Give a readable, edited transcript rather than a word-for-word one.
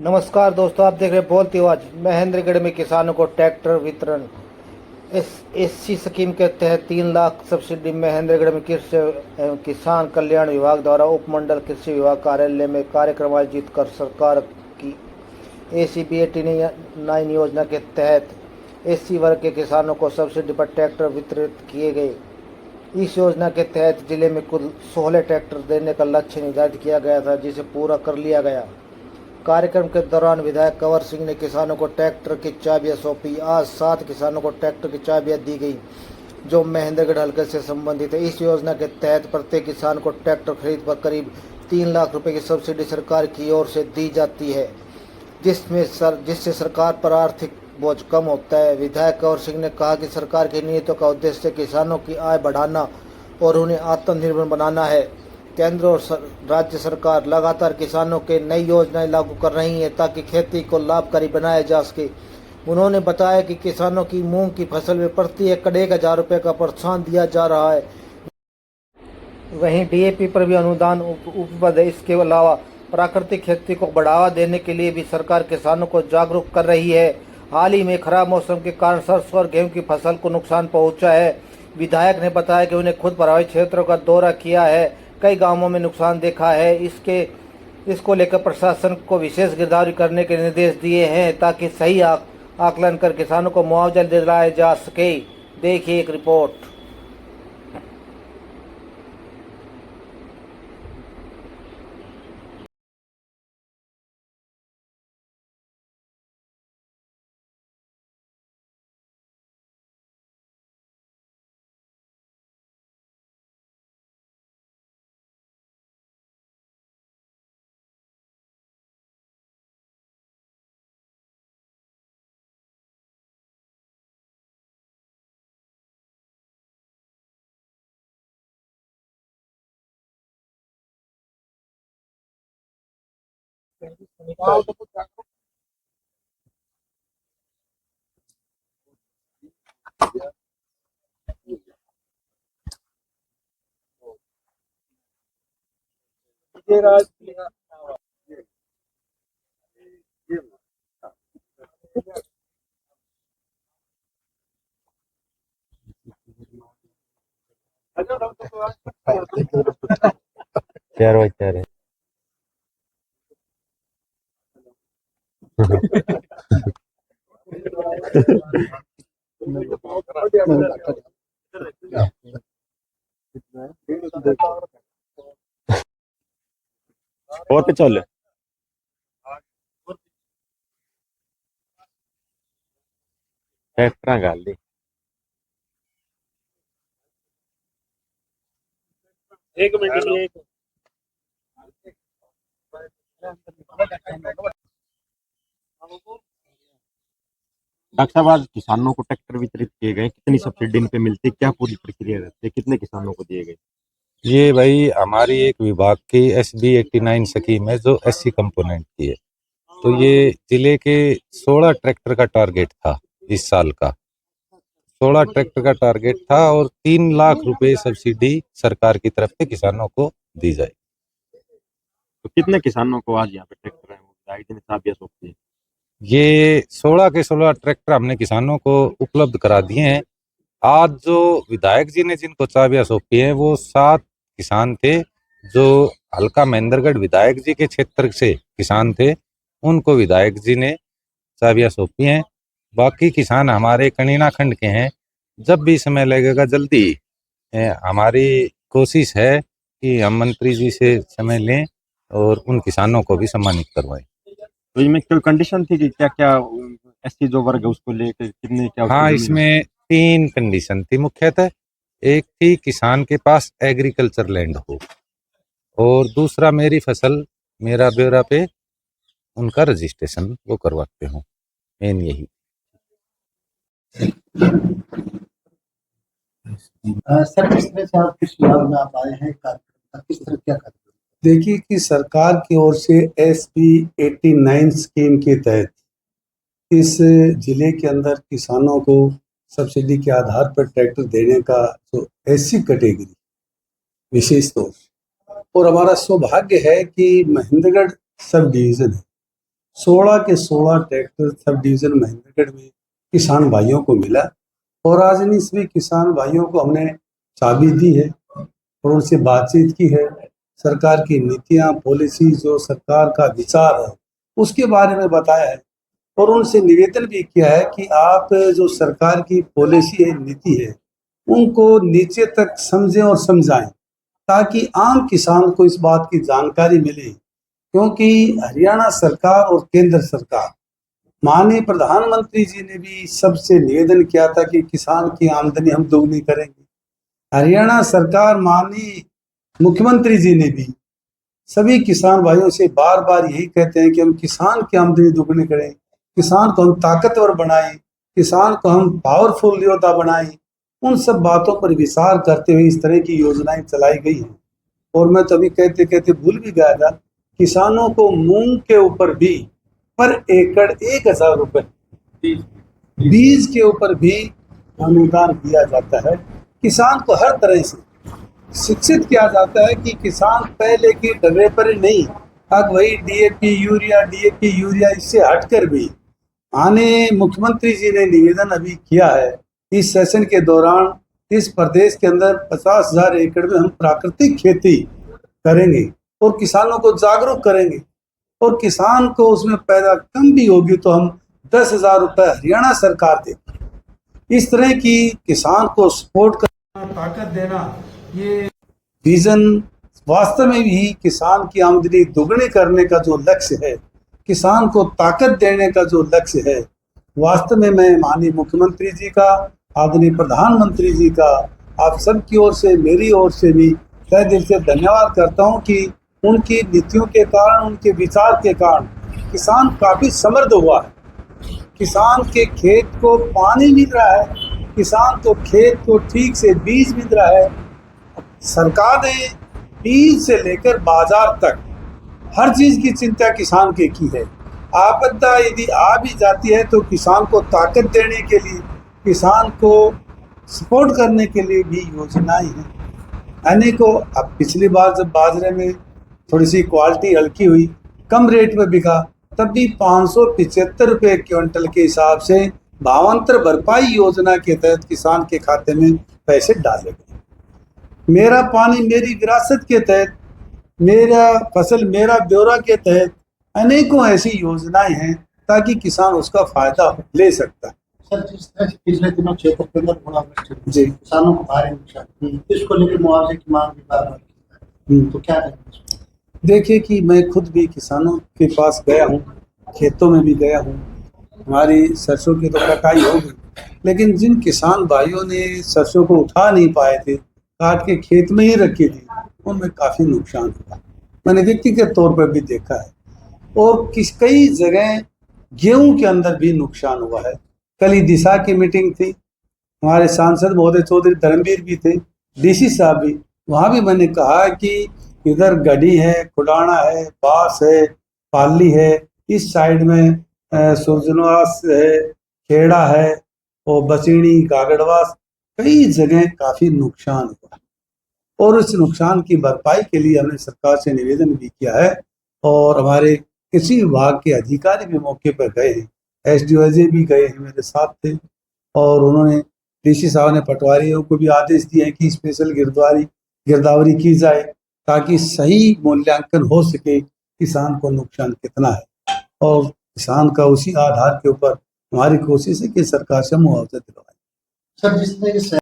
नमस्कार दोस्तों, आप देख रहे हैं बोलती आवाज। महेंद्रगढ़ में किसानों को ट्रैक्टर वितरण। एससी स्कीम के तहत 3 लाख सब्सिडी। महेंद्रगढ़ में कृषि एवं किसान कल्याण विभाग द्वारा उपमंडल कृषि विभाग कार्यालय में कार्यक्रम आयोजित कर सरकार की ACP 89 योजना के तहत SC वर्ग के किसानों को सब्सिडी पर ट्रैक्टर वितरित किए गए। इस योजना के तहत जिले में कुल 16 ट्रैक्टर देने का लक्ष्य निर्धारित किया गया था, जिसे पूरा कर लिया गया। कार्यक्रम के दौरान विधायक कंवर सिंह ने किसानों को ट्रैक्टर की चाबियां सौंपी। आज 7 किसानों को ट्रैक्टर की चाबियां दी गई जो महेंद्रगढ़ हलके से संबंधित है। इस योजना के तहत प्रत्येक किसान को ट्रैक्टर खरीद पर करीब 3 लाख रुपए की सब्सिडी सरकार की ओर से दी जाती है, जिससे सरकार पर आर्थिक बोझ कम होता है। विधायक कंवर सिंह ने कहा कि सरकार की नीतियों का उद्देश्य किसानों की आय बढ़ाना और उन्हें आत्मनिर्भर बनाना है। केंद्र और राज्य सरकार लगातार किसानों के नई योजनाएं लागू कर रही हैं ताकि खेती को लाभकारी बनाया जा सके। उन्होंने बताया कि किसानों की मूंग की फसल में प्रति एकड़ 1,000 रुपये का प्रोत्साहन दिया जा रहा है। वहीं DAP पर भी अनुदान उपलब्ध है। इसके अलावा प्राकृतिक खेती को बढ़ावा देने के लिए भी सरकार किसानों को जागरूक कर रही है। हाल ही में खराब मौसम के कारण सरसों और गेहूं की फसल को नुकसान पहुंचा है। विधायक ने बताया कि उन्हें खुद प्रभावित क्षेत्रों का दौरा किया है, कई गांवों में नुकसान देखा है। इसको लेकर प्रशासन को विशेष गिरदावरी करने के निर्देश दिए हैं ताकि सही आकलन कर किसानों को मुआवजा दिलाया जा सके। देखिए एक रिपोर्ट। चार चार है। और पे चल ट्रैक्टर गाल दी। एक मिनट लिए डॉक्टर साहब, आज किसानों को ट्रैक्टर वितरित किए गए, कितनी सब्सिडी इन पे मिलती है, क्या पूरी प्रक्रिया रहती है, कितने किसानों को दिए गए? ये भाई हमारी एक विभाग की SB 89 स्कीम है जो SC कंपोनेंट की है। तो ये जिले के 16 ट्रैक्टर का टारगेट था इस साल का। 16 ट्रैक्टर का टारगेट था और 3 लाख रुपए सब्सिडी सरकार की तरफ से किसानों को दी जाए। तो कितने किसानों को आज यहाँ पे ट्रैक्टर है चाबियां सौंपी है? ये 16 के 16 ट्रैक्टर हमने किसानों को उपलब्ध करा दिए हैं। आज जो विधायक जी ने जिनको चाबियां सौंपी है वो 7 किसान थे जो हल्का महेंद्रगढ़ विधायक जी के क्षेत्र से किसान थे। उनको विधायक जी ने चाबियां सौंपी हैं। बाकी किसान हमारे कनीना खंड के हैं। जब भी समय लगेगा जल्दी हमारी कोशिश है कि हम मंत्री जी से समय लें और उन किसानों को भी सम्मानित करवाएं। तो इसमें कोई कंडीशन थी कि क्या क्या SC जो वर्ग है उसको लेकर कितने क्या? हाँ, इसमें 3 कंडीशन थी मुख्यतः। एक थी किसान के पास एग्रीकल्चर लैंड हो और दूसरा मेरी फसल मेरा ब्यौरा पे उनका रजिस्ट्रेशन वो करवाते हो। मेन यही। सर, किस तरह से आप किस लाभ में आप आए हैं, किस तरह क्या करते हैं? देखिए कि सरकार की ओर से SB 89 स्कीम के तहत इस जिले के अंदर किसानों को सब्सिडी के आधार पर ट्रैक्टर देने का जो SC कैटेगरी विशेष तौर, और हमारा सौभाग्य है कि महेंद्रगढ़ सब डिवीजन है 16 के 16 ट्रैक्टर सब डिवीजन महेंद्रगढ़ में किसान भाइयों को मिला और आज इन सभी किसान भाइयों को हमने चाबी दी है और उनसे बातचीत की है। सरकार की नीतियां पॉलिसी जो सरकार का विचार है उसके बारे में बताया है और उनसे निवेदन भी किया है कि आप जो सरकार की पॉलिसी है नीति है उनको नीचे तक समझें और समझाएं ताकि आम किसान को इस बात की जानकारी मिले, क्योंकि हरियाणा सरकार और केंद्र सरकार माननीय प्रधानमंत्री जी ने भी सबसे निवेदन किया था कि किसान की आमदनी हम दोगुनी करेंगे। हरियाणा सरकार माननीय मुख्यमंत्री जी ने भी सभी किसान भाइयों से बार बार यही कहते हैं कि हम किसान की आमदनी दोगुनी करें, किसान को हम ताकतवर बनाएं, किसान को हम पावरफुल योद्धा बनाएं। उन सब बातों पर विचार करते हुए इस तरह की योजनाएं चलाई गई हैं। और मैं तो अभी कहते कहते भूल भी गया था, किसानों को मूंग के ऊपर भी पर एकड़ 1000 रुपए बीज के ऊपर भी अनुदान दिया जाता है। किसान को हर तरह से शिक्षित किया जाता है कि किसान पहले की डरे पर नहीं, अब वही डीएपी यूरिया इससे हटकर भी माननीय मुख्यमंत्री जी ने निवेदन अभी किया है। इस सेशन के दौरान इस प्रदेश के अंदर 50,000 एकड़ में हम प्राकृतिक खेती करेंगे और किसानों को जागरूक करेंगे और किसान को उसमें पैदा कम भी होगी तो हम 10,000 रुपए हरियाणा सरकार देगी। इस तरह की किसान को सपोर्ट करना, ताकत देना, ये विजन वास्तव में भी किसान की आमदनी दोगुनी करने का जो लक्ष्य है, किसान को ताकत देने का जो लक्ष्य है, वास्तव में मैं माननीय मुख्यमंत्री जी का, आदरणीय प्रधानमंत्री जी का, आप सबकी ओर से, मेरी ओर से भी तहे दिल से धन्यवाद करता हूं कि उनकी नीतियों के कारण, उनके विचार के कारण किसान काफी समृद्ध हुआ है। किसान के खेत को पानी मिल रहा है, किसान को खेत को ठीक से बीज मिल रहा है। सरकार ने बीज से लेकर बाजार तक हर चीज की चिंता किसान के की है। आपदा यदि आ भी जाती है तो किसान को ताकत देने के लिए, किसान को सपोर्ट करने के लिए भी योजनाएं हैं अनेकों। अब पिछली बार जब बाजरे में थोड़ी सी क्वालिटी हल्की हुई, कम रेट में बिका, तब भी 575 रुपये क्विंटल के हिसाब से भावांतर भरपाई योजना के तहत किसान के खाते में पैसे डाले गए। मेरा पानी मेरी विरासत के तहत, मेरा फसल मेरा ब्यौरा के तहत अनेकों ऐसी योजनाएं हैं ताकि किसान उसका फायदा ले सकता है। सर, जिस तरह से पिछले दिनों क्षेत्र के अंदर ओलावृष्टि हुई, जी, किसानों को भारी नुकसान, इसको लेकर मुआवजे की मांग भी बार बार की है, तो क्या करेंगे? देखिए कि मैं खुद भी किसानों के पास गया हूँ, खेतों में भी गया हूँ। हमारी सरसों की तो कटाई हो गई, लेकिन जिन किसान भाइयों ने सरसों को उठा नहीं पाए थे, काट के खेत में ही रखी थी, उनमें काफ़ी नुकसान हुआ। मैंने व्यक्तिगत तौर पर भी देखा है और कई जगह गेहूं के अंदर भी नुकसान हुआ है। कल ही दिशा की मीटिंग थी, हमारे सांसद महोदय चौधरी धर्मवीर भी थे, डीसी साहब भी, वहाँ भी मैंने कहा कि इधर गढ़ी है, खुडाना है, बास है, पाली है, इस साइड में सुरजनवास है, खेड़ा है और बसीणी, गागड़वास, कई जगह काफ़ी नुकसान हुआ और उस नुकसान की भरपाई के लिए हमने सरकार से निवेदन भी किया है और हमारे कृषि विभाग के अधिकारी भी मौके पर गए हैं, एसडीओ भी गए हैं, मेरे साथ थे और उन्होंने, डीसी साहब ने पटवारियों को भी आदेश दिए हैं कि स्पेशल गिरदावरी की जाए ताकि सही मूल्यांकन हो सके किसान को नुकसान कितना है और किसान का उसी आधार के ऊपर हमारी कोशिश है कि सरकार से मुआवजा दिलवाए। सर, जिस तरह